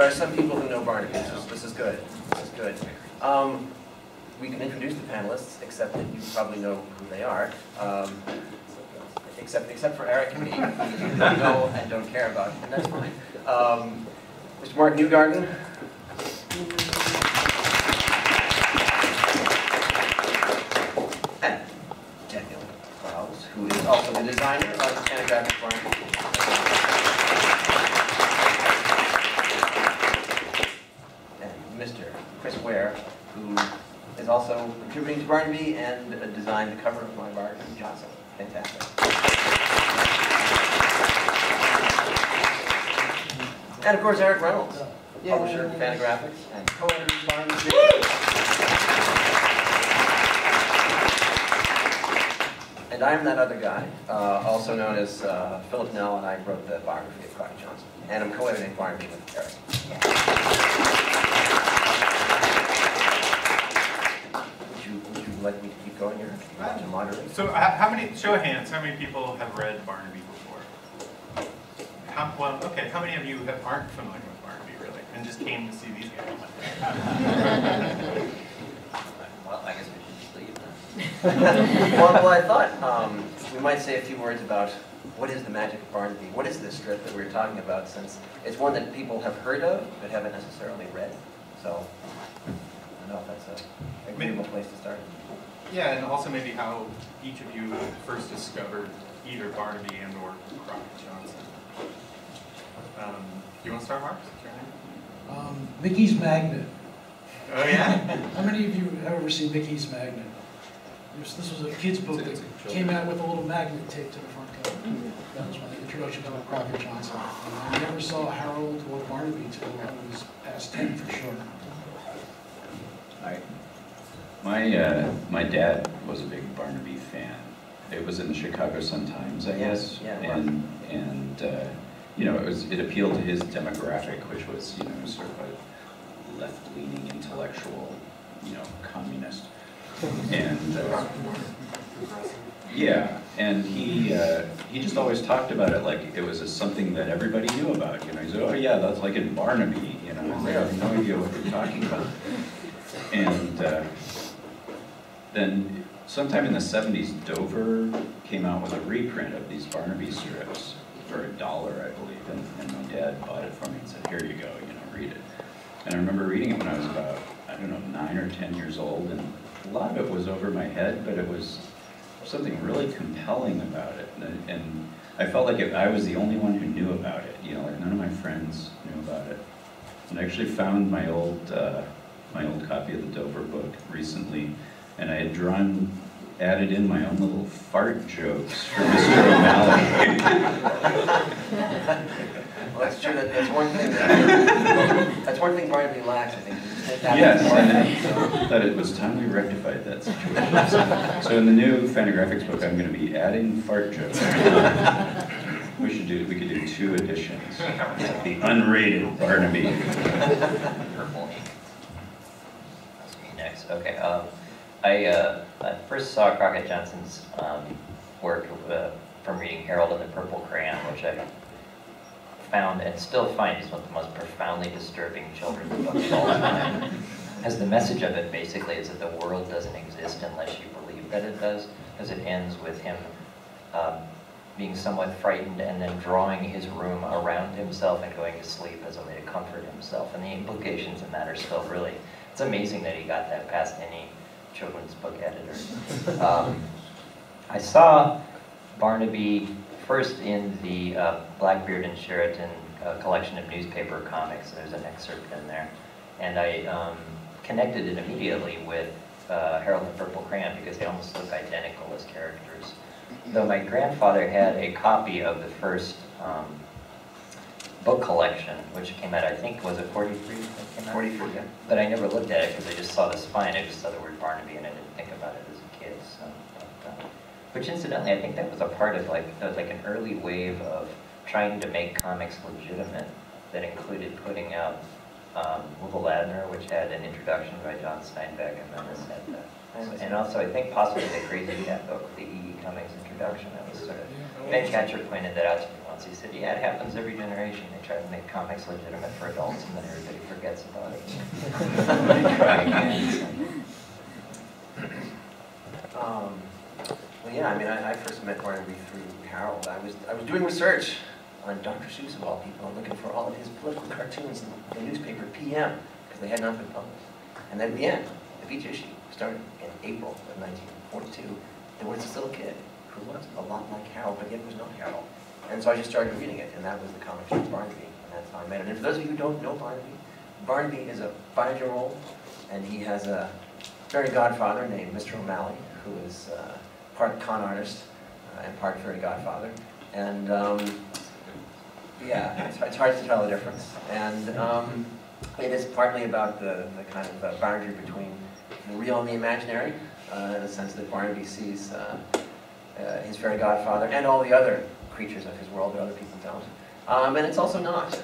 there are some people who know Barnaby. This is good. This is good. We can introduce the panelists, except that you probably know who they are. Except for Eric and me, who you don't know and don't care about, and that's fine. Mr. Mark Newgarden. And Daniel Krause, who is also the designer of the Panelist Barnaby. And Mr. Chris Ware, who is also contributing to Barnaby and designed the cover of my Barnaby Johnson. Fantastic. And of course, Eric Reynolds, publisher of Fanographics and co-editor of Barnaby. And I am that other guy, also known as Philip Nell, and I wrote the biography of Barnaby Johnson. And I'm co-editing Barnaby with Eric. Would you like me to keep going here? To moderate? So, how many? Show of hands. How many people have read Barnaby before? Well, okay. How many of you aren't familiar with Barnaby, really, and just came to see these guys? Well, I guess we should just leave then. Well, I thought we might say a few words about what is the magic of Barnaby. What is this strip that we're talking about? Since it's one that people have heard of but haven't necessarily read. So I don't know if that's an agreeable place to start. Yeah, and also maybe how each of you first discovered either Barnaby and or Crockett Johnson. Do you want to start, Mark? Is that your name? Mickey's Magnet. Oh yeah? How many of you have ever seen Mickey's Magnet? This was a kid's book that came out with a little magnet taped to the front cover. That was my introduction to Crockett Johnson. And I never saw Harold or Barnaby until I was past 10 for sure. My dad was a big Barnaby fan. It was in the Chicago Sun-Times, I guess, and you know, it appealed to his demographic, which was, you know, sort of a left-leaning intellectual, you know, communist, and yeah, and he just always talked about it like it was something that everybody knew about. You know, he said, "Oh yeah, that's like in Barnaby," you know, and they have no idea what they're talking about, and. Then, sometime in the 70s, Dover came out with a reprint of these Barnaby strips for $1, I believe, and my dad bought it for me and said, "Here you go, you know, read it." And I remember reading it when I was about, I don't know, 9 or 10 years old, and a lot of it was over my head, but it was something really compelling about it, and I felt like I was the only one who knew about it, you know, like none of my friends knew about it. And I actually found my old copy of the Dover book recently, and I had added in my own little fart jokes for Mr. O'Malley. Well, that's true. That's one thing Barnaby lacks, I think. Yes, and I thought it was time we rectified that situation. So in the new Fanographics book, I'm going to be adding fart jokes. We could do 2 editions. The unrated Barnaby. Purple ink. That's me next. Okay. I first saw Crockett Johnson's work from reading Harold and the Purple Crayon, which I found and still find is one of the most profoundly disturbing children's books of all time. As the message of it basically is that the world doesn't exist unless you believe that it does, because it ends with him being somewhat frightened and then drawing his room around himself and going to sleep as a way to comfort himself. And the implications in that are still really, it's amazing that he got that past any children's book editor. I saw Barnaby first in the Blackbeard and Sheraton collection of newspaper comics. There's an excerpt in there. And I connected it immediately with Harold and the Purple Crayon because they almost look identical as characters. Though my grandfather had a copy of the first book collection, which came out, I think, was it 43? That came out? 43, yeah. But I never looked at it because I just saw the spine. I just saw the word Barnaby and I didn't think about it as a kid. So, which incidentally, I think that was a part of that was like an early wave of trying to make comics legitimate that included putting out Will Ladner, which had an introduction by John Steinbeck, and then this had that. And also, I think possibly the Crazy Cat book, the E.E. Cummings introduction, that was sort of, Ben Catcher pointed that out to me once. He said, yeah, it happens every generation. They try to make comics legitimate for adults, and then everybody forgets about it. They try again. Well, yeah, I mean, I first met Barnaby through Harold. I was doing research on Dr. Seuss, of all people, and looking for all of his political cartoons in the newspaper PM, because they had not been published. And then at the end, of each issue, starting in April of 1942, there was this little kid who was a lot like Harold, but yet was not Harold. And so I just started reading it, and that was the comic strip Barnaby, and that's how I met it. And for those of you who don't know Barnaby, Barnaby is a 5-year-old, and he has a fairy godfather named Mr. O'Malley, who is part con artist and part fairy godfather. And yeah, it's hard to tell the difference. And it is partly about the kind of boundary between the real and the imaginary, in the sense that Barnaby sees his fairy godfather and all the other creatures of his world that other people don't. And it's also not,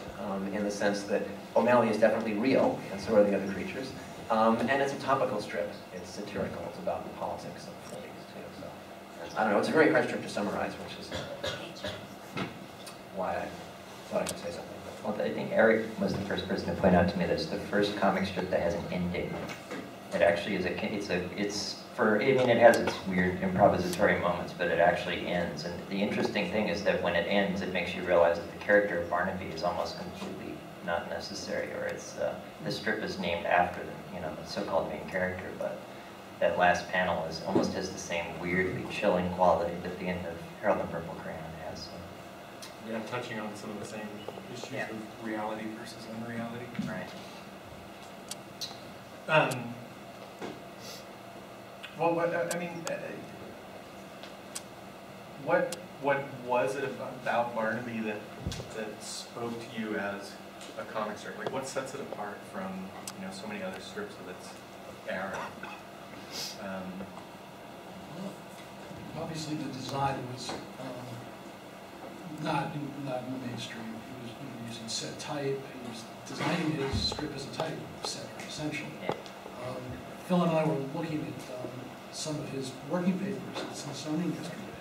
in the sense that O'Malley is definitely real, and so are the other creatures. And it's a topical strip. It's satirical. It's about the politics of the 40s, too. So, I don't know. It's a very hard strip to summarize, which is why I thought I could say something. Well, I think Eric was the first person to point out to me that it's the first comic strip that has an ending. It actually is it has its weird improvisatory moments, but it actually ends. And the interesting thing is that when it ends, it makes you realize that the character of Barnaby is almost completely not necessary, or the strip is named after the so-called main character, but that last panel almost has the same weirdly chilling quality that the end of Harold and the Purple Crayon has. So. Yeah, touching on some of the same issues of reality versus unreality. Right. Well, what was it about Barnaby that spoke to you as a comic strip? Like, what sets it apart from so many other strips of its era? Obviously, the design was not in the mainstream. He was using set type. He was designing his strip as a type setter, essentially. Phil and I were looking at some of his working papers at Smithsonian yesterday,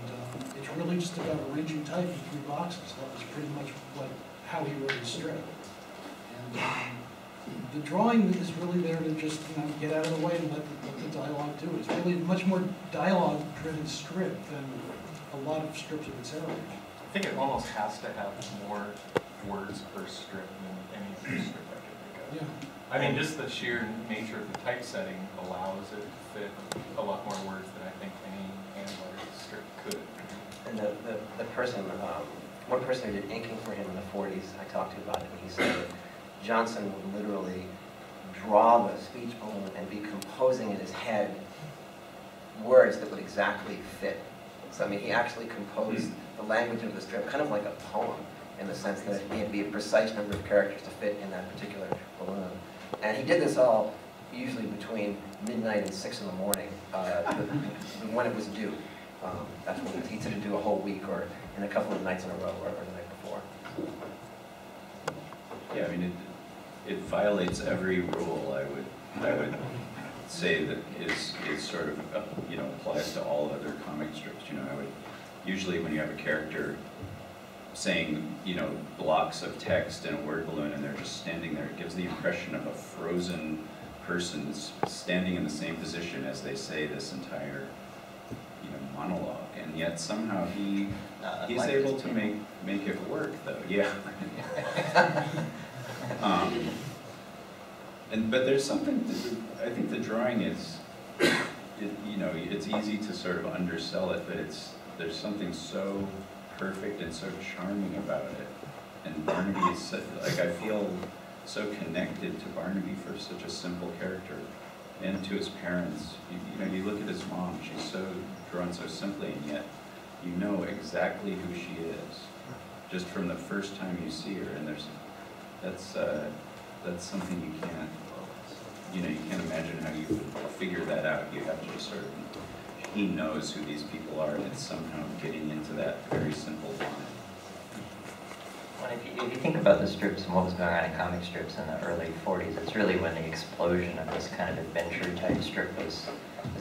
and it's really just about arranging type in 3 boxes. That was pretty much how he wrote his strip. And the drawing is really there to just get out of the way and let the dialogue do it. It's really a much more dialogue-driven strip than a lot of strips of its era. I think it almost has to have more words per strip than any other strip I could think of. Yeah. I mean, just the sheer nature of the typesetting allows it to fit a lot more words than I think any hand-lettered strip could. And the person, one person who did inking for him in the 40s, I talked to about it, and he said that Johnson would literally draw the speech balloon and be composing in his head words that would exactly fit. So, I mean, he actually composed the language of the strip, kind of like a poem, in the sense that it had to be a precise number of characters to fit in that particular balloon. And he did this all usually between midnight and 6 in the morning, when it was due. That's when he said to do a whole week, or in a couple of nights in a row, or the night before. Yeah, I mean, it violates every rule I would say that is sort of applies to all other comic strips. I would usually, when you have a character saying blocks of text in a word balloon and they're just standing there, it gives the impression of a frozen person standing in the same position as they say this entire monologue, and yet somehow he's able to make it work, though. Yeah. But there's something, I think the drawing is, it's easy to sort of undersell it, but there's something so perfect and so charming about it. And Barnaby is I feel so connected to Barnaby for such a simple character, and to his parents. You look at his mom, she's so drawn so simply, and yet you know exactly who she is, just from the first time you see her. And that's something you can't, you can't imagine how you would figure that out. You have to just sort of, he knows who these people are, and it's somehow getting into that very simple line. Well, if you think about the strips and what was going on in comic strips in the early 40s, it's really when the explosion of this kind of adventure-type strip was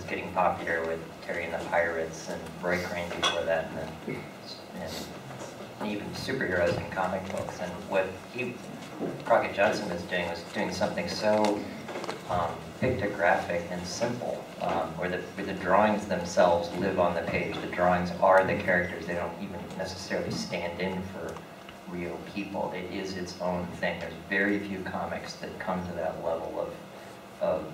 getting popular, with Terry and the Pirates and Roy Crane before that, and and even superheroes in comic books. And what Crockett Johnson was doing something so pictographic and simple, where the drawings themselves live on the page. The drawings are the characters. They don't even necessarily stand in for real people. It is its own thing. There's very few comics that come to that level of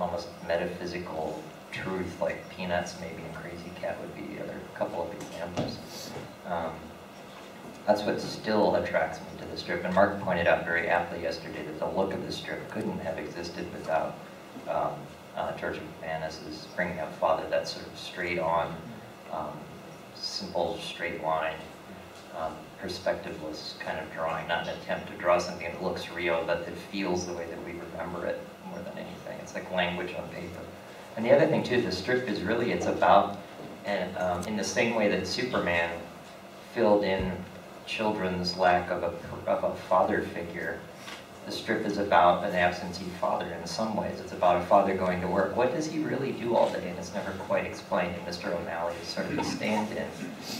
almost metaphysical truth, like Peanuts maybe and Crazy Cat would be the other couple of examples. That's what still attracts me to the strip. And Mark pointed out very aptly yesterday that the look of the strip couldn't have existed without George McManus's bringing up Father, that sort of straight on, simple, straight line, perspectiveless kind of drawing, not an attempt to draw something that looks real, but that feels the way that we remember it more than anything. It's like language on paper. And the other thing too, the strip is really, it's about, and in the same way that Superman filled in children's lack of a father figure, the strip is about an absentee father in some ways. It's about a father going to work. What does he really do all day? And it's never quite explained. And Mr. O'Malley is sort of a stand-in.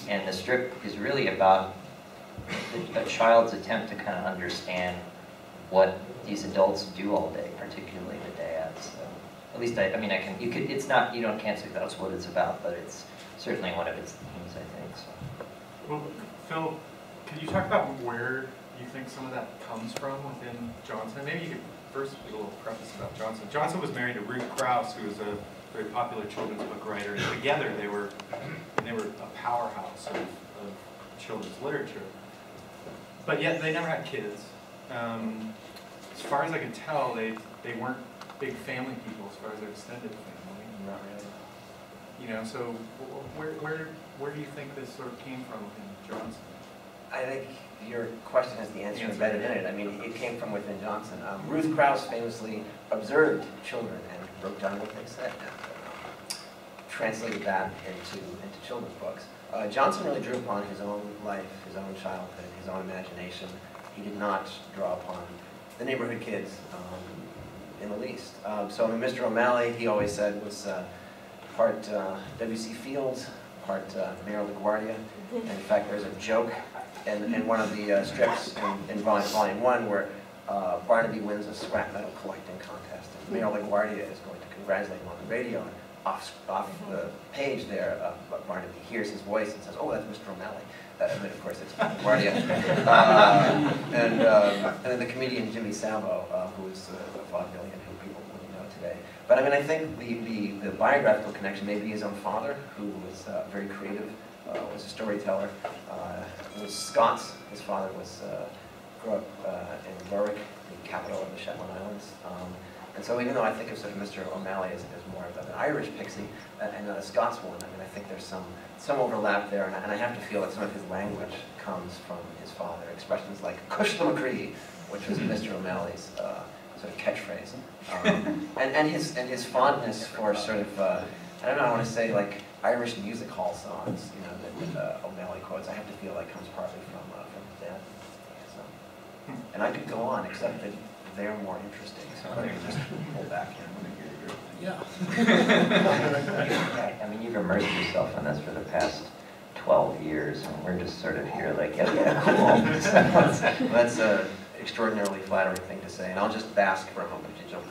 And the strip is really about a child's attempt to kind of understand what these adults do all day, particularly the dads. So, at least you can't say that's what it's about, but it's certainly one of its themes, I think. So. Well, Phil, could you talk about where you think some of that comes from within Johnson? Maybe you could first do a little preface about Johnson. Johnson was married to Ruth Krauss, who was a very popular children's book writer, and together they were a powerhouse of children's literature. But yet they never had kids. As far as I can tell, they weren't big family people as far as their extended family. Not really. You know, so where do you think this sort of came from within Johnson? I think your question has the answer embedded in it. I mean, it came from within Johnson. Ruth Krauss famously observed children and wrote down what they said and translated that into children's books. Johnson really drew upon his own life, his own childhood, his own imagination. He did not draw upon the neighborhood kids in the least. So I mean, Mr. O'Malley, he always said, was part W.C. Fields, part Mayor LaGuardia. And in fact, there's a joke in one of the strips in Volume 1 where Barnaby wins a scrap metal collecting contest. And Mayor LaGuardia is going to congratulate him on the radio. And off the page there, Barnaby hears his voice and says, "Oh, that's Mr. O'Malley." And of course, it's LaGuardia. And then the comedian Jimmy Salvo, who is a vaudevillian who people wouldn't know today. But I mean, I think the biographical connection may be his own father, who was very creative, was a storyteller, was Scots. His father grew up in Warwick, the capital of the Shetland Islands. And so even though I think of sort of Mr. O'Malley as more of an Irish pixie and not a Scots one, I mean, I think there's some overlap there, and I have to feel that some of his language comes from his father. Expressions like "Cush the McCree," which was Mr. O'Malley's sort of catchphrase, and his fondness for sort of I don't know, I want to say like Irish music hall songs, you know, that O'Malley quotes. I have to feel like comes partly from his dad. So, and I could go on, except that they're more interesting, so I can just pull back here. Yeah. I mean, you've immersed yourself in this for the past 12 years, and we're just sort of here like, yeah, cool. That's an extraordinarily flattering thing to say, and I'll just bask for a moment if you jump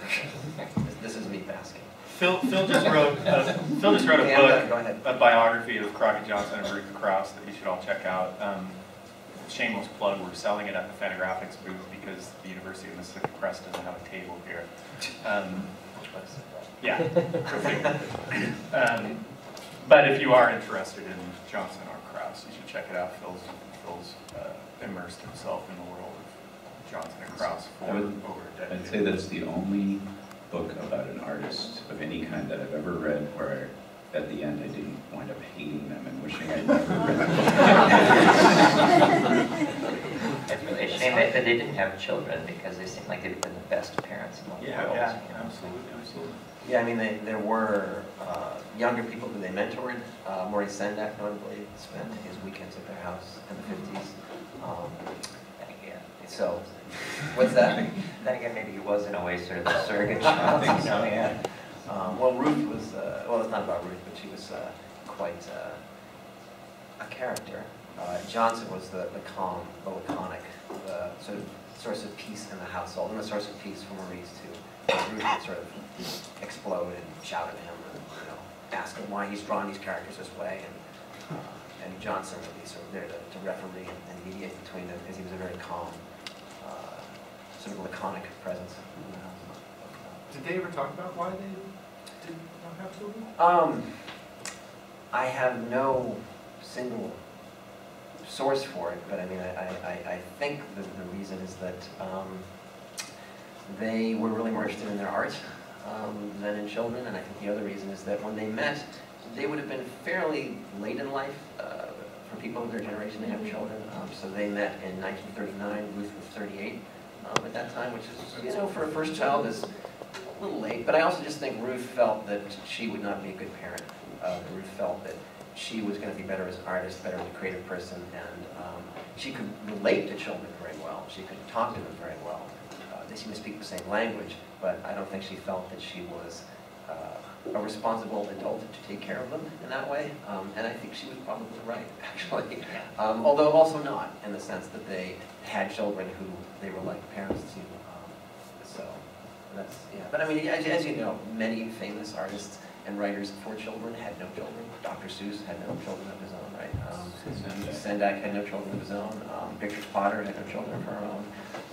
in. This is me basking. Phil just wrote a book, a biography of Crockett Johnson and Ruth Krauss that you should all check out. Shameless plug, we're selling it at the Fantagraphics booth because the University of Mississippi Press doesn't have a table here. Yeah, but if you are interested in Johnson or Krauss, you should check it out. Phil's immersed himself in the world of Johnson and Krauss for over a decade. I'd say that's the only book about an artist of any kind that I've ever read where at the end I didn't wind up hating them and wishing I'd never read them. It's really a shame that they didn't have children, because they seem like they've been the best parents in the world. Yeah, absolutely. Yeah, I mean, there were younger people who they mentored. Maurice Sendak, notably, spent his weekends at their house in the 50s. So, what's that? Then again, maybe he was in a way sort of a surrogate child. You know, yeah. Well, Ruth was, well, it's not about Ruth, but she was quite a character. Johnson was the calm, the laconic, the sort of source of peace in the household, and the source of peace for Maurice too. Ruth would sort of explode and shout at him, and ask him why he's drawn these characters this way, and Johnson would be sort of there to referee and mediate between them, because he was a very calm, sort of laconic presence in the house. Did they ever talk about why they did not have children? I have no single source for it, but I mean, I think the reason is that they were really more interested in their art than in children, and I think the other reason is that when they met, they would have been fairly late in life for people of their generation to have children. So they met in 1939. Ruth was 38 at that time, which is, for a first child is a little late. But I also just think Ruth felt that she would not be a good parent. Ruth felt that she was going to be better as an artist, better as a creative person, and she could relate to children very well. She could talk to them very well. They seem to speak the same language, but I don't think she felt that she was a responsible adult to take care of them in that way. And I think she was probably right, actually. Although also not, in the sense that they had children who they were like parents to. So that's, yeah. But I mean, as you know, many famous artists and writers for children had no children. Dr. Seuss had no children of his own, right? Sendak had no children of his own. Beatrix Potter had no children of her own.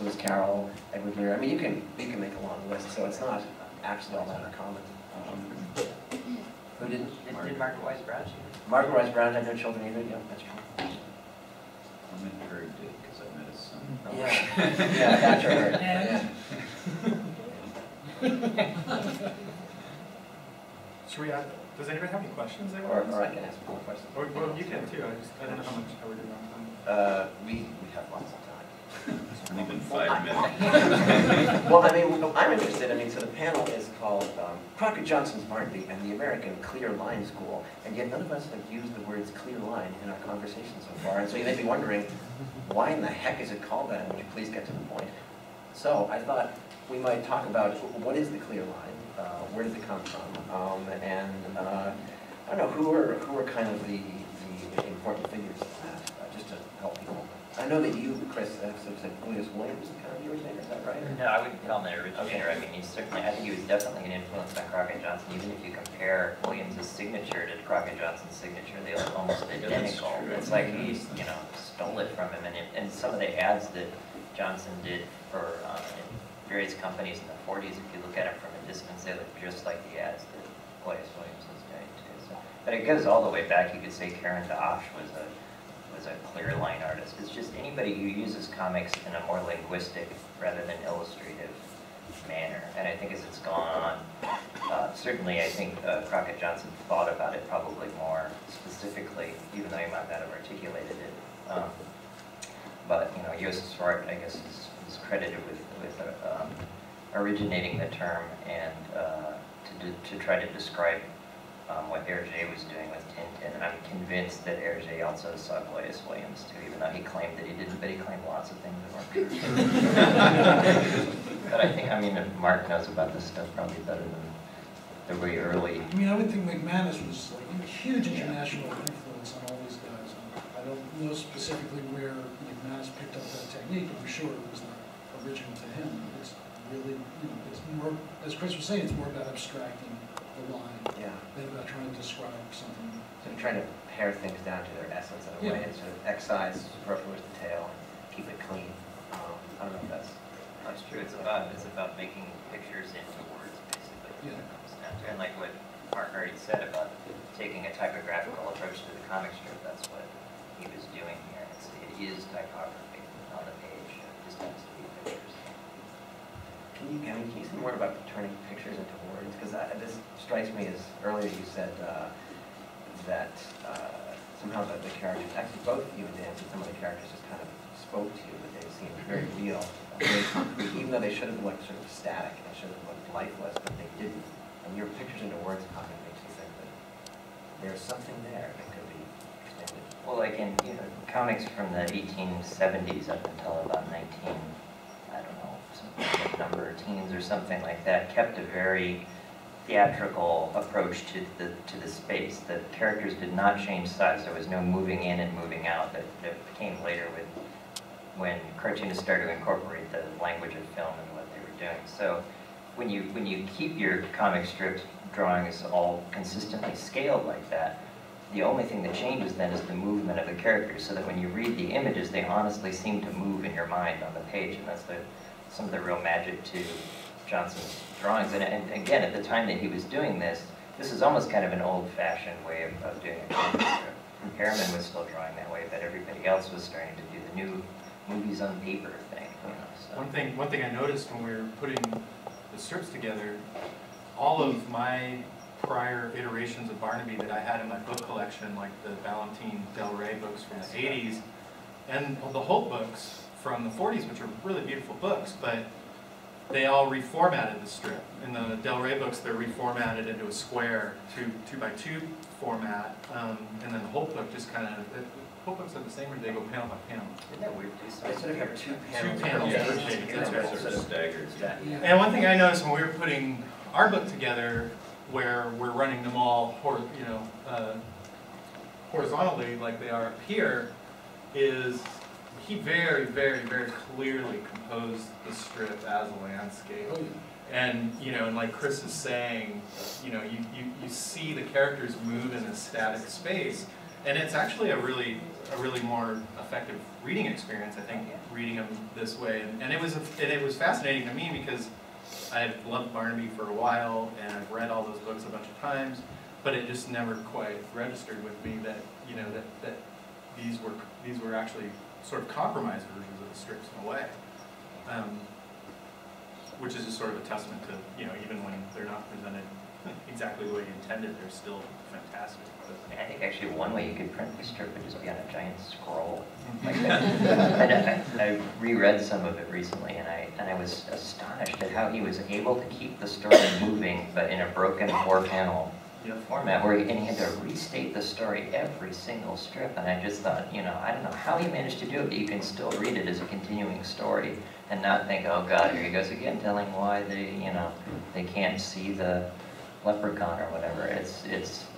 Lewis Carroll, Edward Lear. I mean, you can make a long list, so it's not actually all that uncommon. Who didn't? Did Margaret Wise Brown? Margaret Wise Brown had no children either. Yeah, that's true. I meant Harry did, because I met his son. Yeah, yeah, that's right. Should we add, does anybody have any questions they Or want to I ask? can ask more questions. Well, you can too. I don't know how much we're doing on time. We have lots of time. It's only been 5 minutes. Well, I mean, I'm interested. I mean, so the panel is called Crockett Johnson's Barnaby and the American Clear Line School, and yet none of us have used the words clear line in our conversation so far. And so you may be wondering, why in the heck is it called that? And would you please get to the point? So I thought we might talk about what is the clear line, where does it come from, and I don't know, who are kind of the important figures in that, just to help people. I know that you, Chris, have said William Williams is kind of the originator, is that right? No, I wouldn't call him an originator. I mean, he's certainly, I think he was definitely an influence on Crockett Johnson. Even if you compare Williams' signature to Crockett Johnson's signature, they look almost identical. It's like he, stole it from him. And some of the ads that Johnson did for various companies in the 40s, if you look at them from a distance, they look just like the ads that Williams was doing too. So, but it goes all the way back. You could say Karen Dosh was a clear line artist. It's just anybody who uses comics in a more linguistic rather than illustrative manner. And I think as it's gone on, certainly I think Crockett Johnson thought about it probably more specifically, even though he might not have articulated it. But Joseph Swart, I guess, is credited with originating the term and to try to describe what Hergé was doing with Tintin. And I'm convinced that Hergé also saw Williams too, even though he claimed that he didn't, but he claimed lots of things that weren't true. But I think, Mark knows about this stuff probably better than the very early. I mean, I would think McManus was like a huge international influence on all these guys. I don't know specifically where McManus picked up that technique. I'm sure it was not original to him. It's really, it's more, as Chris was saying, it's more about abstracting the line than about trying to describe something. So trying to pare things down to their essence in a way and sort of excise superfluous detail and keep it clean. I don't know if that's true. It's about making pictures into words, basically. Yeah. It comes down to. And like what Mark already said about taking a typographical approach to the comic strip, that's what he was doing here. It is typography on the page. It just has to be pictures. Can you say more about turning pictures into words? Because this strikes me as earlier you said that somehow the characters, actually both you and Dan, some of the characters just kind of spoke to you, but they seemed very real, very concrete, even though they should have looked sort of static, they should have looked lifeless, but they didn't. And your pictures into words comment makes you think that there's something there that could be extended. Well, like in comics from the 1870s up until about 19, I don't know, some number of teens or something like that, kept a very theatrical approach to the space. The characters did not change size. There was no moving in and moving out that came later when cartoonists started to incorporate the language of film and what they were doing. So when you keep your comic strip drawings all consistently scaled like that, the only thing that changes then is the movement of the characters, so that when you read the images, they honestly seem to move in your mind on the page, and that's some of the real magic to Johnson's drawings. And again, at the time that he was doing this is almost kind of an old-fashioned way of doing a comic strip. Harriman was still drawing that way, but everybody else was starting to do the new movies on paper thing. You know, so. One thing I noticed when we were putting the strips together, all of my prior iterations of Barnaby that I had in my book collection, like the Valentin Del Rey books from the 80s, and the Holt books from the 40s, which are really beautiful books, but they all reformatted the strip. In the Del Rey books, they're reformatted into a square, 2x2 format, and then the Holt book just kind of, the Holt books are the same, or do they go panel by panel? Isn't that weird? I sort of have two panels. Two panels. Yeah. That's right. Sort of staggered. And one thing I noticed when we were putting our book together, where we're running them all, horizontally like they are up here, is he very, very, very clearly composed the strip as a landscape. Oh, yeah. And and like Chris is saying, you see the characters move in a static space, and it's actually a really more effective reading experience, I think, reading them this way. And it was fascinating to me because I've loved Barnaby for a while, and I've read all those books a bunch of times, but it just never quite registered with me that that these were actually sort of compromised versions of the strips in a way, which is just sort of a testament to even when they're not presented exactly the way you intended, they're still fantastic. I think actually one way you could print the strip would just be on a giant scroll. Like that. I reread some of it recently, and I was astonished at how he was able to keep the story moving, but in a broken 4-panel format, where he had to restate the story every single strip. And I just thought, I don't know how he managed to do it, but you can still read it as a continuing story and not think, oh God, here he goes again, telling why they can't see the leprechaun or whatever.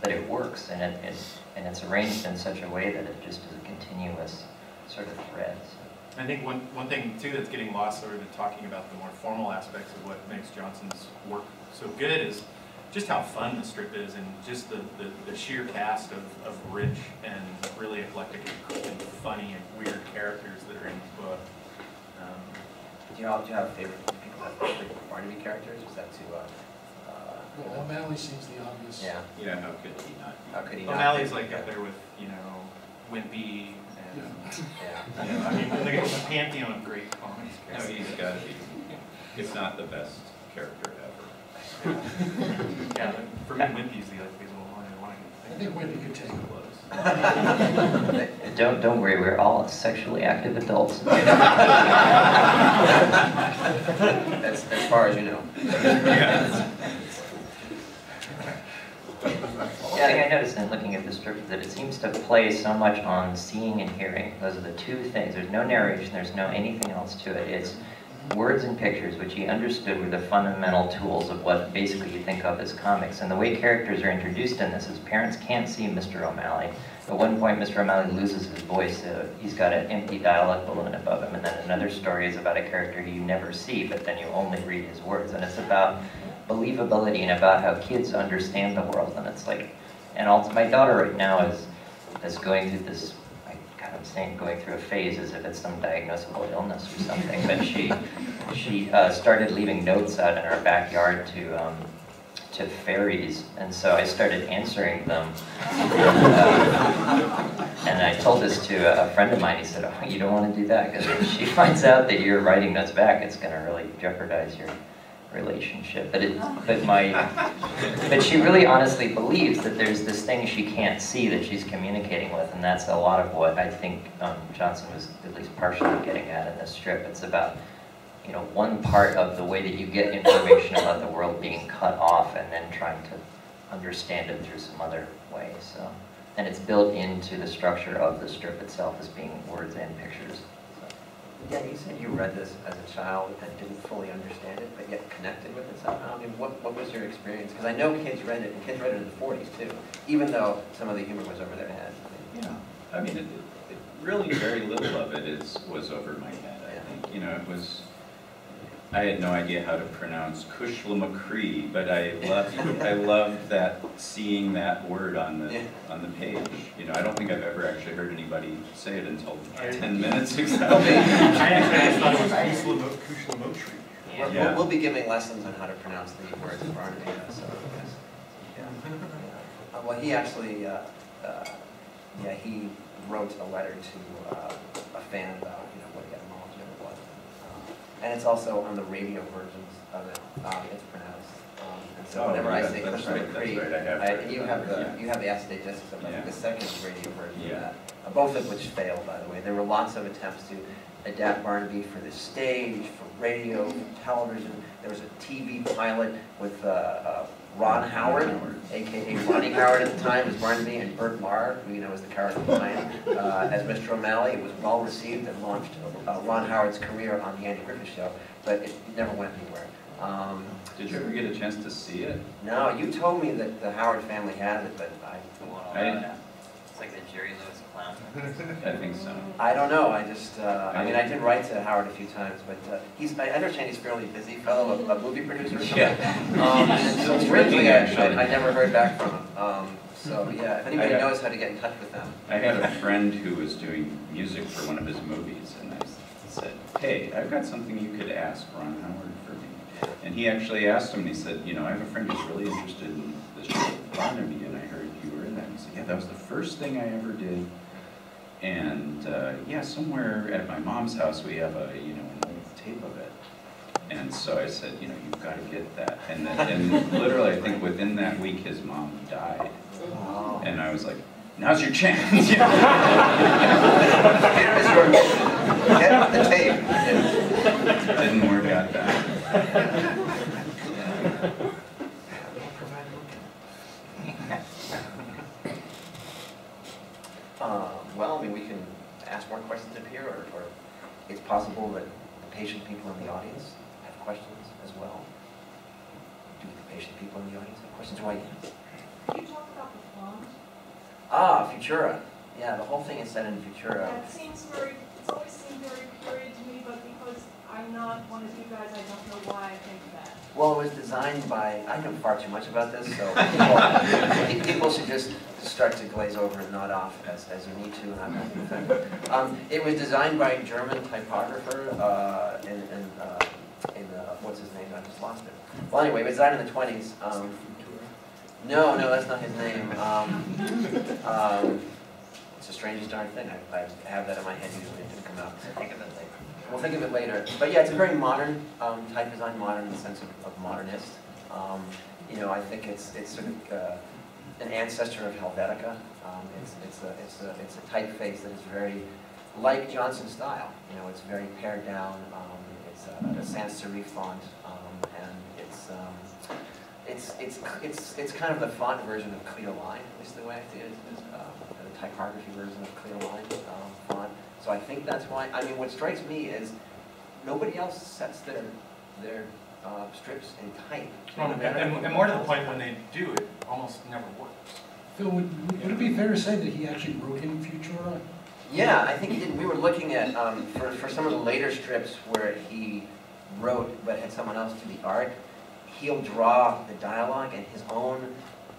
But it works, and it's arranged in such a way that it just is a continuous sort of thread. So. I think one thing too that's getting lost sort of talking about the more formal aspects of what makes Johnson's work so good is just how fun the strip is, and just the sheer cast of rich and really eclectic and funny and weird characters that are in the book. Do you have favorite people that favorite Barnaby characters? Is that too? Well, O'Malley seems the obvious. Yeah. Yeah, how could he not? How could he not? O'Malley's like up there with Wimpy and Yeah. I mean the pantheon of great comics No, characters. he's got to be, if not the best character ever. Yeah, for me Wimpy's the only one I think Wimpy could take it. Don't worry, we're all sexually active adults. As far as you know. Yeah, I noticed in looking at the strip that it seems to play so much on seeing and hearing. Those are the two things. There's no narration, there's no anything else to it. It's words and pictures, which he understood were the fundamental tools of what basically you think of as comics. And the way characters are introduced in this is parents can't see Mr. O'Malley. At one point, Mr. O'Malley loses his voice. He's got an empty dialogue balloon above him. And then another story is about a character you never see, but then you only read his words. And it's about believability and about how kids understand the world. And it's like, and also my daughter right now is going through this, I'm saying going through a phase as if it's some diagnosable illness or something, but she started leaving notes out in our backyard to fairies, and so I started answering them. And I told this to a friend of mine. He said, "Oh, you don't want to do that, because if she finds out that you're writing notes back, it's going to really jeopardize your relationship." But she really honestly believes that there's this thing she can't see that she's communicating with, and that's a lot of what I think Johnson was at least partially getting at in this strip. It's about one part of the way that you get information about the world being cut off and then trying to understand it through some other way. So, and it's built into the structure of the strip itself as being words and pictures. So. Yeah, you said you read this as a child and didn't fully understand it, but yet connected with it somehow. I mean, what was your experience? Because I know kids read it, and kids read it in the 40s too, even though some of the humor was over their heads. Yeah, I mean, it really very little of it was over my head, I think. You know, it was, I had no idea how to pronounce Kushlamacree, but I loved that, seeing that word on the page. You know, I don't think I've ever actually heard anybody say it until 10 minutes ago. I actually thought it was Kushlamotri. We'll be giving lessons on how to pronounce the words of Barnaby, so yes. Well, he actually, he wrote a letter to a fan about, you know, what the etymology of it was. And it's also on the radio versions of it. It's pronounced. And so whenever I say Kushlamacree, you have the acetate discs of the second radio version of that. Both of which failed, by the way. There were lots of attempts to adapt Barnaby for the stage, for radio, for television. There was a TV pilot with Ron Howard, a.k.a. Ronnie Howard at the time, was Barnaby, and Burt Lahr, who you know was the character behind, as Mr. O'Malley. It was well received and launched Ron Howard's career on the Andy Griffith Show, but it never went anywhere. Did you ever get a chance to see it? No, you told me that the Howard family had it, but It's like the Jerry Lewis clown. I think so. I don't know. I just, I mean, I did write to Howard a few times, but I understand he's a fairly busy fellow, a movie producer or something. And so strangely, I never heard back from him. So yeah, if anybody knows how to get in touch with them. I had a friend who was doing music for one of his movies, and I said, hey, I've got something you could ask Ron Howard for me. And he actually asked him, and he said, you know, I have a friend who's really interested in the show Barnaby, and I heard you were in that. And he said, yeah, that was the first thing I ever did. And yeah, somewhere at my mom's house we have an old tape of it. And so I said, you know, you've got to get that. And literally, I think within that week, his mom died. And I was like, now's your chance. Here is your mission. Get the tape. Didn't work out that. Well, I mean, we can ask more questions up here, or it's possible that the patient people in the audience have questions as well. Do the patient people in the audience have questions? Why, yes? Can you talk about the font? Futura. Yeah, the whole thing is set in Futura. That seems it's always seemed very period to me, but because I'm not one of you guys, I don't know why I think that. Well, it was designed by, I know far too much about this, so people should just start to glaze over and nod off as you need to, and I'm not offended. It was designed by a German typographer what's his name? I just lost it. Well, anyway, it was designed in the 20s. No, that's not his name. It's the strangest darn thing. I have that in my head usually. It didn't come out. Think of it later. We'll think of it later. But yeah, it's a very modern type design, modern in the sense of modernist. You know, I think it's sort of an ancestor of Helvetica. It's a typeface that is very like Johnson's style. You know, it's very pared down. It's a sans serif font, and it's kind of the font version of Clear Line, is the way I see it. It's the typography version of Clear Line font. So I think that's why. I mean, what strikes me is nobody else sets their strips in type. And more to the point, when they do, it almost never works. Phil, would it be fair to say that he actually wrote in Futura? Yeah, I think he did. We were looking at, for some of the later strips where he wrote but had someone else do the art, he'll draw the dialogue, and his own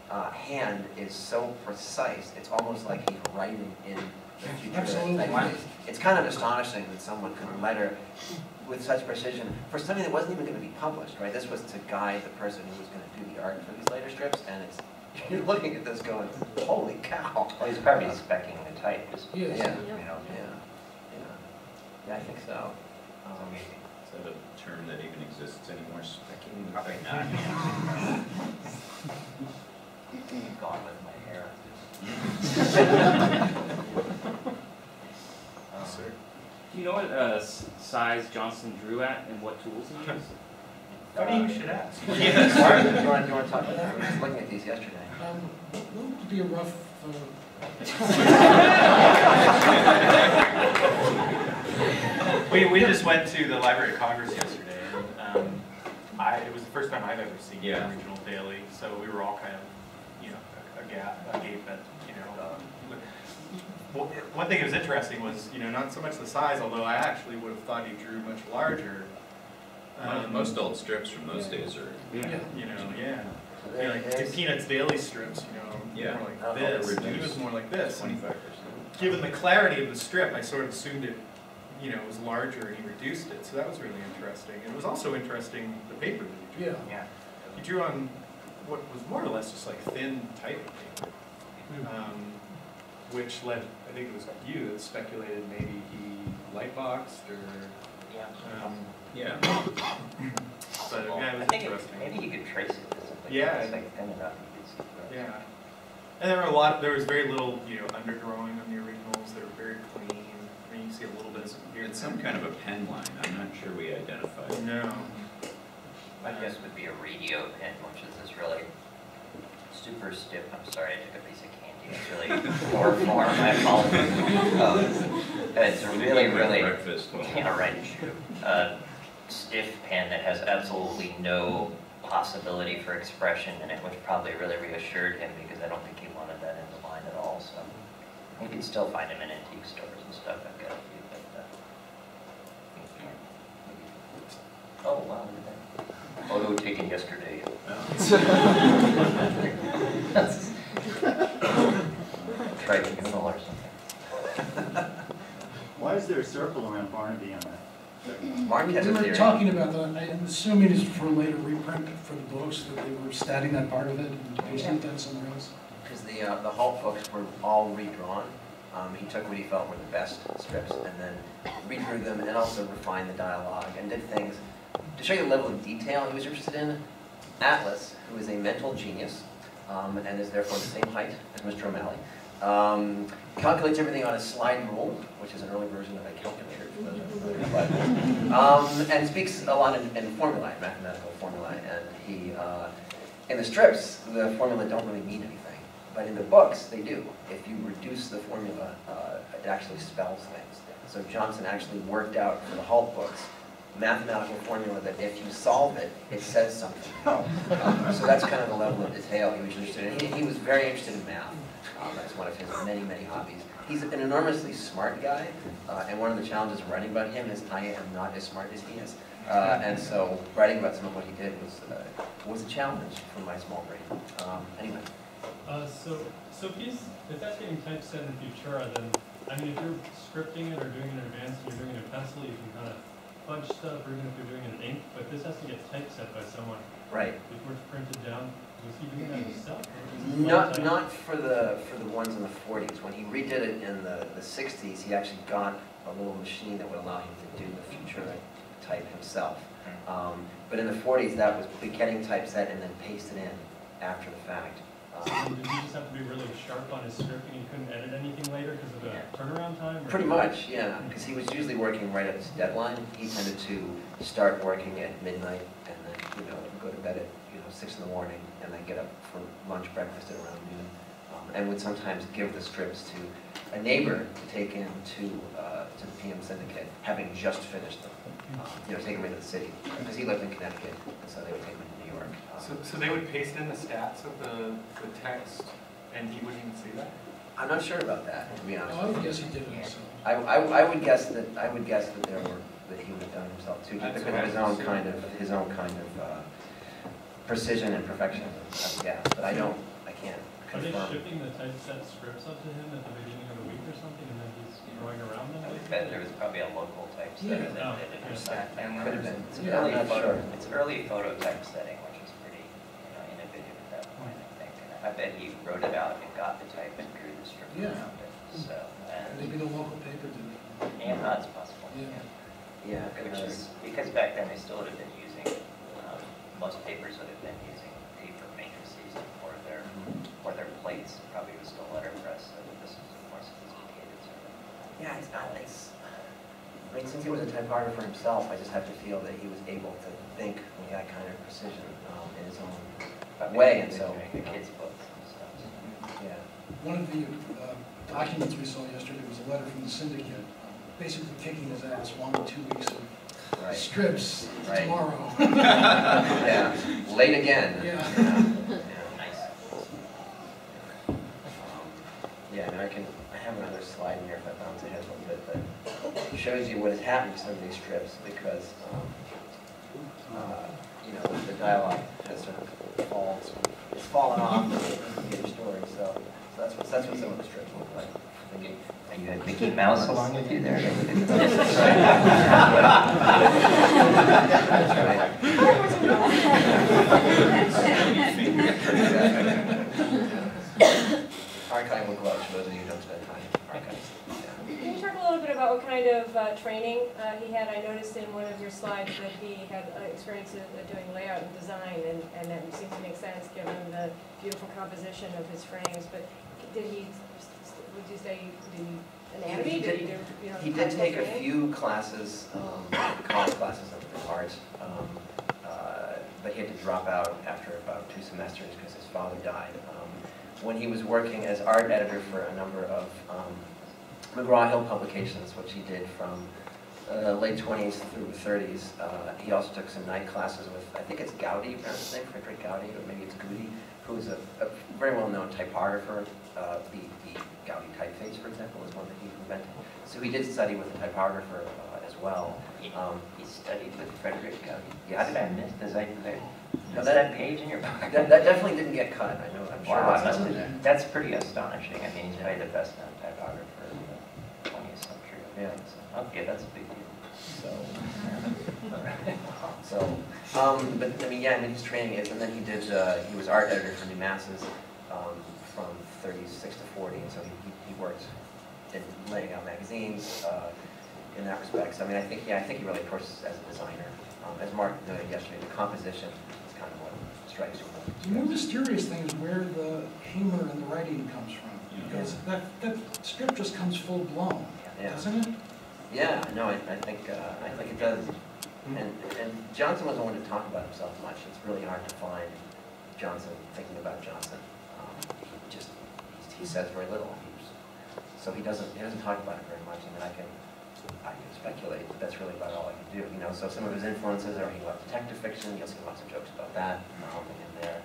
hand is so precise, it's almost like he's writing in the future. Absolutely. It's kind of astonishing that someone could letter with such precision for something that wasn't even going to be published, right? This was to guide the person who was going to do the art for these later strips, and you're looking at this going, holy cow. Well, he's probably specking the type. Yes. Yeah. You know. Yeah, I think so. Is that a term that even exists anymore? Specking? Probably not. Gone with my hair. Sir. Do you know what size Johnson drew at and what tools he used? Funny you should ask. Do you want to talk about that? We were just looking at these yesterday. What would be a rough... We just went to the Library of Congress yesterday, and it was the first time I've ever seen a regional daily, so we were all kind of, you know, agape at, you know. Well, one thing that was interesting was, you know, not so much the size, although I actually would have thought he drew much larger. Most old strips from those days are, you know, like Peanuts Daily strips, you know, more like this. He was more like this. 25%. Given the clarity of the strip, I sort of assumed it, you know, was larger, and he reduced it. So that was really interesting. And it was also interesting the paper that he drew. Yeah. He drew on what was more or less just like thin type paper, which led, I think it was you that speculated maybe he lightboxed or. Yeah. But Well, yeah, it I was think interesting. maybe you could trace it to something. Yeah. It's like thin enough. Yeah. And there was very little, you know, underdrawing on the originals. They were very clean. I mean, you see a little bit of some here. It's some kind of a pen line. I'm not sure we identified. No. My guess would be a radio pen, which is this really super stiff. I'm sorry, I took a piece of candy. It's really poor form. I apologize. It's a really, yeah, right. Stiff pen that has absolutely no possibility for expression in it, which probably really reassured him because I don't think he wanted that in the line at all. So you can still find him in antique stores and stuff. I've got a few, but oh wow, look at that photo taken yesterday. Tribunal or something. Why is there a circle around Barnaby on that? Mark has We a were theory. talking about that, I'm assuming it's for a later reprint for the books, that they were statting that part of it and pasting that somewhere else. Because the Halt books were all redrawn. He took what he felt were the best strips and then redrew them and also refined the dialogue and did things to show you the level of detail he was interested in. Atlas, who is a mental genius and is therefore the same height as Mr. O'Malley, calculates everything on a slide rule, which is an early version of a calculator, for those who are familiar, and speaks a lot in formulae, mathematical formulae. And he, in the strips, the formulae don't really mean anything. But in the books, they do. If you reduce the formula, it actually spells things. So Johnson actually worked out for the Halt books mathematical formula that if you solve it, it says something. So that's kind of the level of detail he was interested in. He was very interested in math. That's one of his many, many hobbies. He's an enormously smart guy, and one of the challenges of writing about him is I am not as smart as he is. And so writing about some of what he did was a challenge for my small brain. Anyway. If that's getting typeset in Futura, then, I mean, if you're scripting it or doing it in advance and you're doing it in pencil, you can kind of punch stuff, or even if you're doing it in ink, but this has to get typeset by someone. Right. Before it's printed down. Was he doing that himself? Not for the ones in the 40s. When he redid it in the 60s, he actually got a little machine that would allow him to do the Futura type himself. But in the 40s, that was getting typeset and then paste it in after the fact. Did he just have to be really sharp on his scripting? He couldn't edit anything later because of the turnaround time? Or? Pretty much, yeah. Because he was usually working right at his deadline. He tended to start working at midnight and then, go to bed at 6 in the morning and then get up for lunch, breakfast at around noon. And would sometimes give the strips to a neighbor to take in to the PM Syndicate, having just finished them. Take them into the city because he lived in Connecticut, and so they would take them to New York. So they would paste in the stats of the text, and he wouldn't even see that? I'm not sure about that, to be honest. I would guess he did it himself. I would guess that he would have done it himself too, just because of his own kind of precision and perfection. Yeah, but I can't Are they confirm. shipping the typeset scripts up to him at the beginning of the week or something, and then he's going around them? I would bet there was probably a local typesetter that did it himself. Could have been. It's Yeah, I'm not sure. It's early photo typesetting, which is pretty innovative at that point, I think. And I bet he wrote it out and got the type and drew the strip around it. So, Maybe the local paper did it. and that's possible. Yeah, Which is, because back then they still would have been using, most papers would have been using paper matrices for their plates. Probably was still letterpress, so this is more sophisticated. Yeah, it's not nice. I mean, since he was a typographer himself, I just have to feel that he was able to think with that kind of precision in his own way, and so the kids' books and stuff. yeah. One of the documents we saw yesterday was a letter from the syndicate basically kicking his ass, 1 or 2 weeks of Right. strips Right. tomorrow. Yeah, late again. Yeah. Nice. Yeah, and I have another slide in here if I bounce ahead a little bit that shows you what has happened to some of these strips because, you know, the dialogue has sort of fallen off in the story. So that's what some of the strips look like. And you had Mickey Mouse along with you there? Archival gloves for those of you who don't spend time archiving. Can you talk a little bit about what kind of training he had? I noticed in one of your slides that he had experience of doing layout and design, and that seems to make sense given the beautiful composition of his frames. But did he, would you say, did he anatomy? Did he do, you know, He did take a training? few classes, college classes of art, but he had to drop out after about 2 semesters because his father died. When he was working as art editor for a number of McGraw-Hill publications, which he did from late 20s through 30s, he also took some night classes with, I think it's Gaudi, perhaps his name, Frederick Gaudi, or maybe it's Goody, who is a very well-known typographer. The Gaudi typeface, for example, is one that he invented. So he did study with a typographer as well. He studied with Frederick Gaudi. Yes. How did I miss? Is No, that page in your book? That definitely didn't get cut, I know, I'm sure. Wow, that's in there. that's pretty astonishing. I mean, he's probably the best known typographer of the 20th century. Yeah. So, okay, that's a big deal. But I mean, yeah, I mean, his training is, and then he did, he was art editor for New Masses from 36 to 40, and so he worked in laying out magazines in that respect. So I mean, I think he really approaches as a designer. As Mark noted yesterday, the composition is kind of what strikes you. The more mysterious thing is where the humor and the writing comes from. Because that strip just comes full blown, doesn't it? Yeah, no, I think it does. And Johnson wasn't one to talk about himself much. It's really hard to find Johnson thinking about Johnson. He says very little. So he doesn't talk about it very much. I mean, I can speculate, but that's really about all I can do. You know, so some of his influences are he loved detective fiction. You'll see lots of jokes about that in there.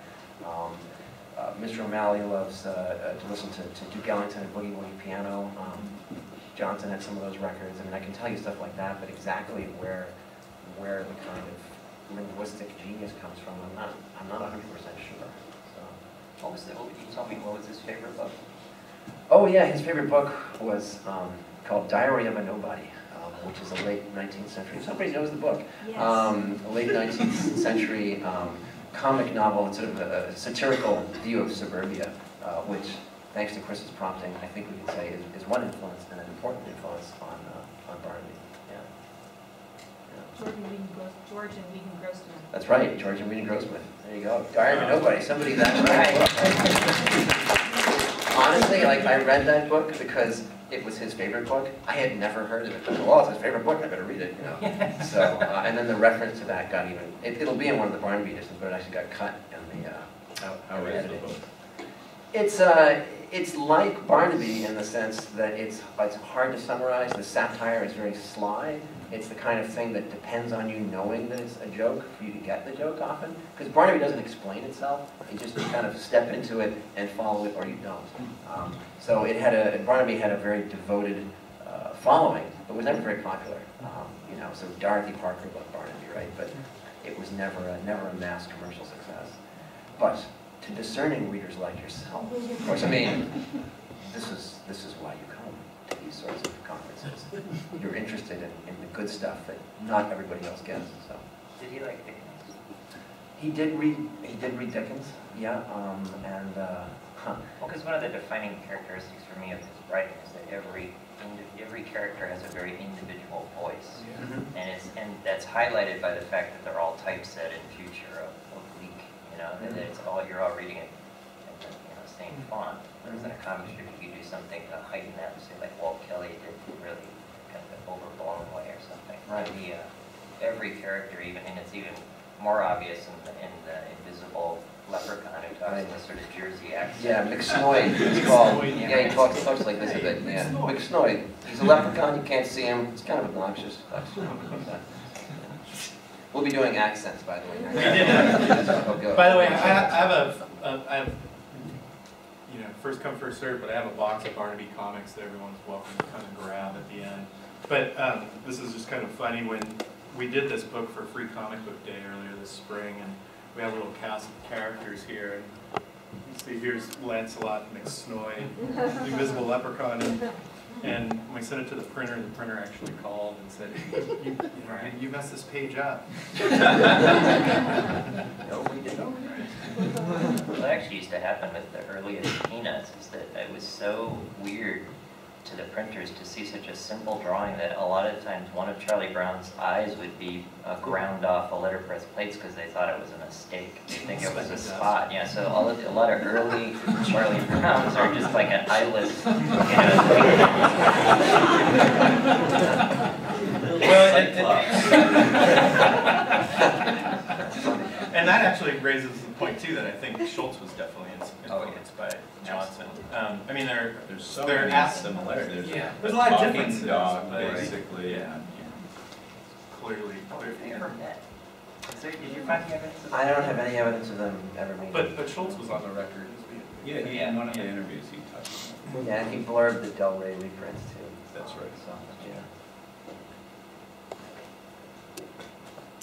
Mr. O'Malley loves to listen to Duke Ellington and Boogie Woogie Piano. Johnson had some of those records. I mean, I can tell you stuff like that, but exactly where the kind of linguistic genius comes from, I'm not 100% sure. So, You told me what was his favorite book? oh yeah, his favorite book was called Diary of a Nobody, which is a late 19th century. Somebody knows the book. Yes. A late 19th century comic novel. It's sort of a satirical view of suburbia, which, thanks to Chris's prompting, I think we could say is one influence and an important influence on Barnaby. Yeah. George and Wheaton Grossman. That's right, George and Wheaton Grossman. There you go. Diary of a Nobody. Somebody that honestly, like, I read that book because it was his favorite book. I had never heard of it. I thought, well, it's his favorite book. I better read it. You know. So, and then the reference to that got even. It'll be in one of the Barnaby editions, but it actually got cut in the. How is the book? It's like Barnaby in the sense that it's hard to summarize. The satire is very sly. It's the kind of thing that depends on you knowing that it's a joke for you to get the joke often. Because Barnaby doesn't explain itself. You just kind of step into it and follow it, or you don't. So Barnaby had a very devoted following, but was never very popular. You know, so Dorothy Parker loved Barnaby, right? But it was never a mass commercial success. But to discerning readers like yourself, of course, I mean, this is why you come to these sorts of conferences. You're interested in the good stuff that not everybody else gets. So. Did he like Dickens? He did read Dickens, yeah, Well, because one of the defining characteristics for me of his writing is that every character has a very individual voice, and that's highlighted by the fact that they're all typeset in future oblique. You know, that you're all reading it in the same font. Whereas in a comic strip, you could do something to heighten that, say like Walt Kelly did, really kind of an overblown way or something. Right. Every character, and it's even more obvious in the Invisible leprechaun who talks in a sort of Jersey accent. Yeah, McSnoid, he's called. Yeah, he talks like this a bit, yeah. McSnoid. He's a leprechaun, you can't see him. It's kind of obnoxious. We'll be doing accents, by the way. By the way, I have, you know, first come, first served, but I have a box of Barnaby comics that everyone's welcome to kind of grab at the end. But this is just kind of funny. When we did this book for Free Comic Book Day earlier this spring, and we have a little cast of characters here. And you see, here's Lancelot McSnoid, the Invisible Leprechaun, and when we sent it to the printer actually called and said, you messed this page up. No, we didn't. What actually used to happen with the earliest Peanuts is that it was so weird to the printers to see such a simple drawing that a lot of times one of Charlie Brown's eyes would be ground off the letterpress plates because they thought it was a mistake. They think it was a spot. Yeah, so a lot of early Charlie Browns are just like an eyeless, you And that actually raises the point too that I think Schultz was definitely influenced by Johnson. I mean, There's so there many similarities. There's a lot of talking differences. dog, but basically. yeah. Clearly. Never met. Did you find the evidence of that? I don't have any evidence of them ever meeting. But Schultz was on the record as being. Yeah, in one of the interviews he touched on it. Yeah, and he blurbed the Del Rey reprints too. That's right. So, yeah.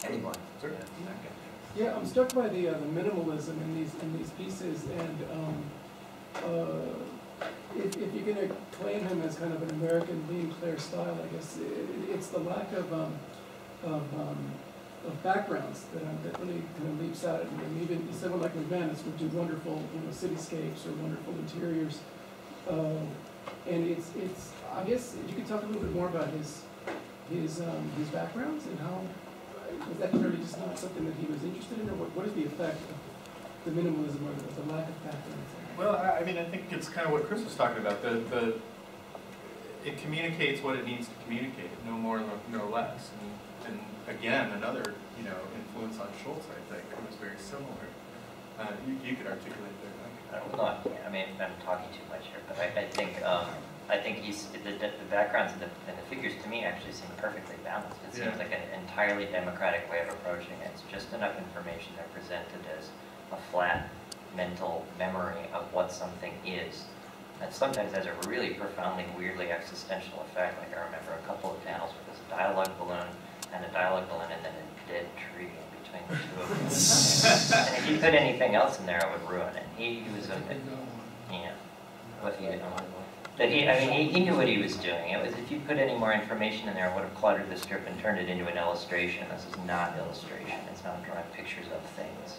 Anyone? Sure. Yeah, I'm struck by the minimalism in these pieces, and if you're going to claim him as kind of an American Liam Clare style, I guess it's the lack of backgrounds that really kind of leaps out at me. And even someone like McManus would do wonderful, cityscapes or wonderful interiors, and it's I guess if you could talk a little bit more about his backgrounds and how. Was that clearly just not something that he was interested in, or what is the effect of the minimalism or the lack of background? Well, I mean, I think it's kind of what Chris was talking about. It communicates what it needs to communicate, no more, no less. And again, another influence on Schultz, I think, was very similar. You could articulate that. I mean, I'm talking too much here, but I think the backgrounds and the figures to me actually seem perfectly balanced. It seems like an entirely democratic way of approaching it. It's just enough information they're presented as a flat mental memory of what something is. And sometimes has a really profoundly, weirdly existential effect. Like I remember a couple of panels where there's a dialogue balloon and then a dead tree in between the two of them. And if you put anything else in there, it would ruin it. He was a bit, what he did. But he knew what he was doing. It was, if you put any more information in there, it would have cluttered the strip and turned it into an illustration. This is not illustration. It's not drawing pictures of things.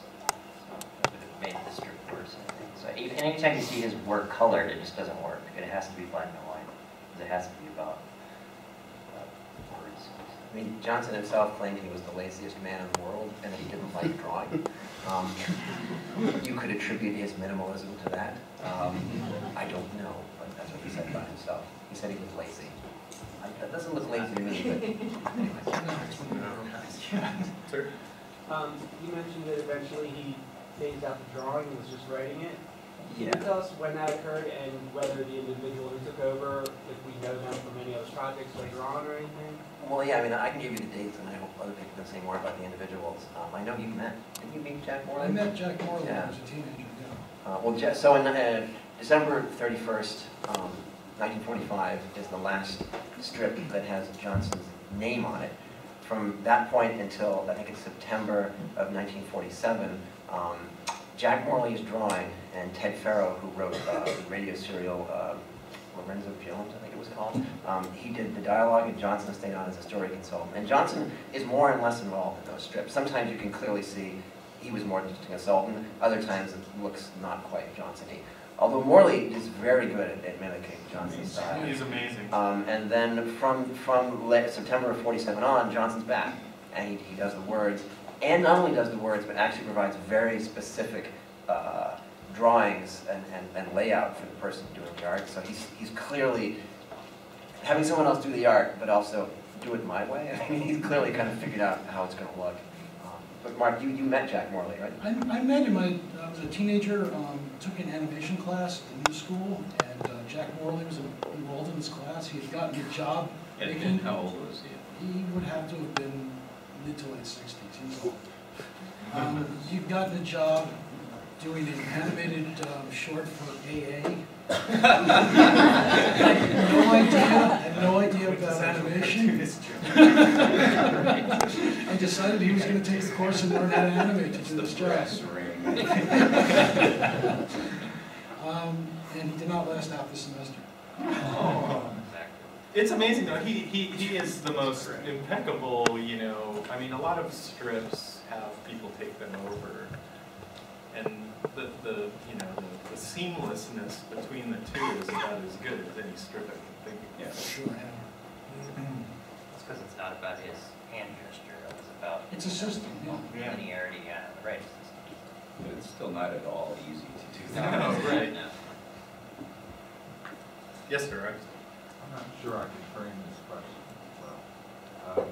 So it would have made the strip worse, I think. So anytime you see his work colored, it just doesn't work. It has to be black and white. Because it has to be about words. I mean, Johnson himself claimed he was the laziest man in the world and that he didn't like drawing. You could attribute his minimalism to that. I don't know, but that's what he said about himself. He said he was lazy. That doesn't look lazy to me, but anyway. Sir? You mentioned that eventually he phased out the drawing and was just writing it. Can Yeah. you tell us when that occurred and whether the individual who took over, if we know them from any other projects later on or anything? Well, yeah, I mean, I can give you the dates, and I hope other people can say more about the individuals. I know you met. Didn't you meet Jack Morley? I met Jack Morley when I Yeah. was a teenager, yeah. So in December 31st, 1945 is the last strip that has Johnson's name on it. From that point until, I think it's September of 1947, Jack Morley is drawing, and Ted Farrow, who wrote the radio serial Lorenzo Jones, I think it was called, he did the dialogue, and Johnson stayed on as a story consultant. And Johnson is more and less involved in those strips. Sometimes you can clearly see he was more just a consultant. Other times it looks not quite Johnson-y. Although Morley is very good at mimicking Johnson's style. He's amazing. And then from September of 47 on, Johnson's back, and he does the words, and not only does the words, but actually provides very specific drawings and layout for the person doing the art. So he's clearly having someone else do the art, but also do it my way. I mean, he's clearly kind of figured out how it's going to look. But Mark, you met Jack Morley, right? I met him, I was a teenager, took an animation class at the new school, and Jack Morley was enrolled in this class. He had gotten a job making. And how old was he? He would have to have been mid to late 60s. He was old. He'd gotten a job doing an animated short for AA. Had no idea about animation. And decided he was going to take the course and learn how to animate to do this job. And he did not last out the semester. Oh. It's amazing though, he is the most impeccable, you know, I mean, a lot of strips have people take them over. And the seamlessness between the two is about as good as any strip I can think of. Yeah. Sure, yeah. It's because it's not about his hand gesture, it's about. It's a system, yeah. Linearity, yeah, the right system. But it's still not at all easy to do No, that. right. Yes, sir. I'm not sure I can frame this question well.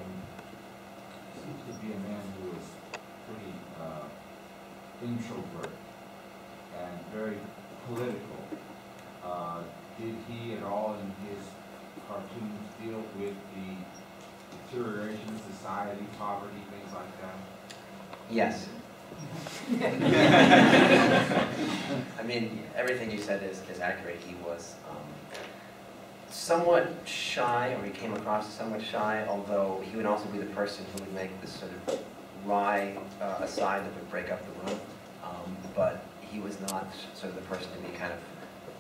Seems to be a man who is pretty introvert and very political. Did he at all in his cartoons deal with the deterioration of society, poverty, things like that? Yes. I mean, everything you said is accurate. He was somewhat shy, or he came across as somewhat shy, although he would also be the person who would make this sort of wry aside that would break up the room. But he was not sort of the person to be kind of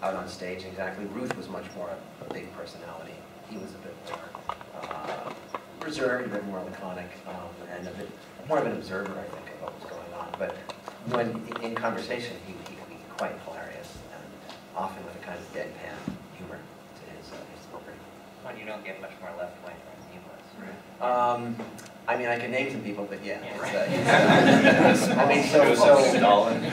out on stage exactly. Ruth was much more a big personality. He was a bit more reserved, a bit more laconic, and a bit more of an observer, I think, of what was going on. But when in conversation, he could be quite hilarious, and often with a kind of deadpan humor to his delivery. Well, you don't get much more left wing than he was. I mean, I could name some people, but yeah. Yeah, it's, I mean, so Stalin.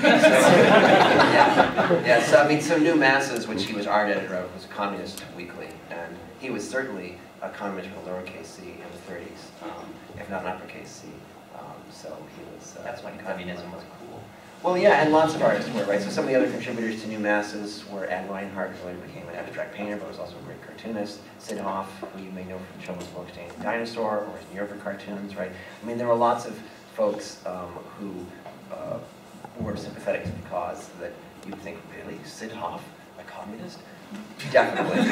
yeah. So I mean, so New Masses, which he was art editor of, was a communist weekly, and he was certainly a communist with a lowercase c in the 30s, if not an uppercase c. So he was. That's when communism was cool. Well, yeah, and lots of artists were, right? So some of the other contributors to New Masses were Ad Reinhardt, who later became an abstract painter, but was also a great cartoonist. Sid Hoff, who you may know from Children's Books, Dinosaur, or his New Yorker cartoons, right? I mean, there were lots of folks who were sympathetic to the cause that you'd think, really, Sid Hoff, a communist? Definitely,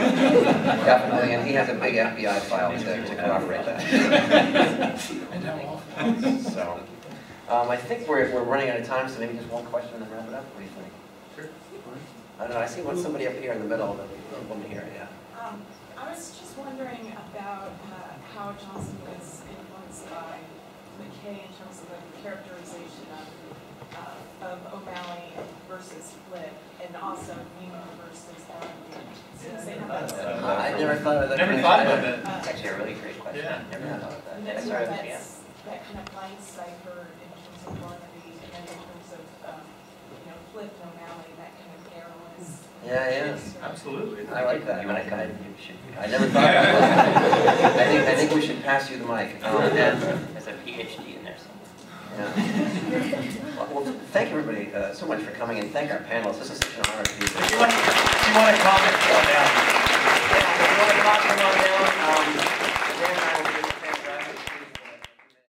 definitely, and he has a big FBI file to corroborate that. And how often? So, I think we're running out of time, so maybe just one question and then wrap it up. What do you think? Sure. I don't know. I see somebody up here in the middle, the woman here. Yeah. I was just wondering about how Johnson was influenced by McKay in terms of the characterization of O'Malley versus Flip, and also Neiman versus Barnaby. Since they have that. I never thought of that. Never thought about that. It's actually a really great question. Yeah. I never thought of that. And That's then right, that's that kind of line cipher in terms of Barnaby, and then in terms of Flip and O'Malley, that kind of careless. Yeah, Absolutely. I like that. You want to come in? You should. I never thought about that. I think we should pass you the mic. There's a PhD in there somewhere. Yeah. Well, thank you everybody so much for coming, and thank our panelists. This is such an honor to be here. If you want to comment, come on down. Yeah, if you want to talk, come on down. Dan and I will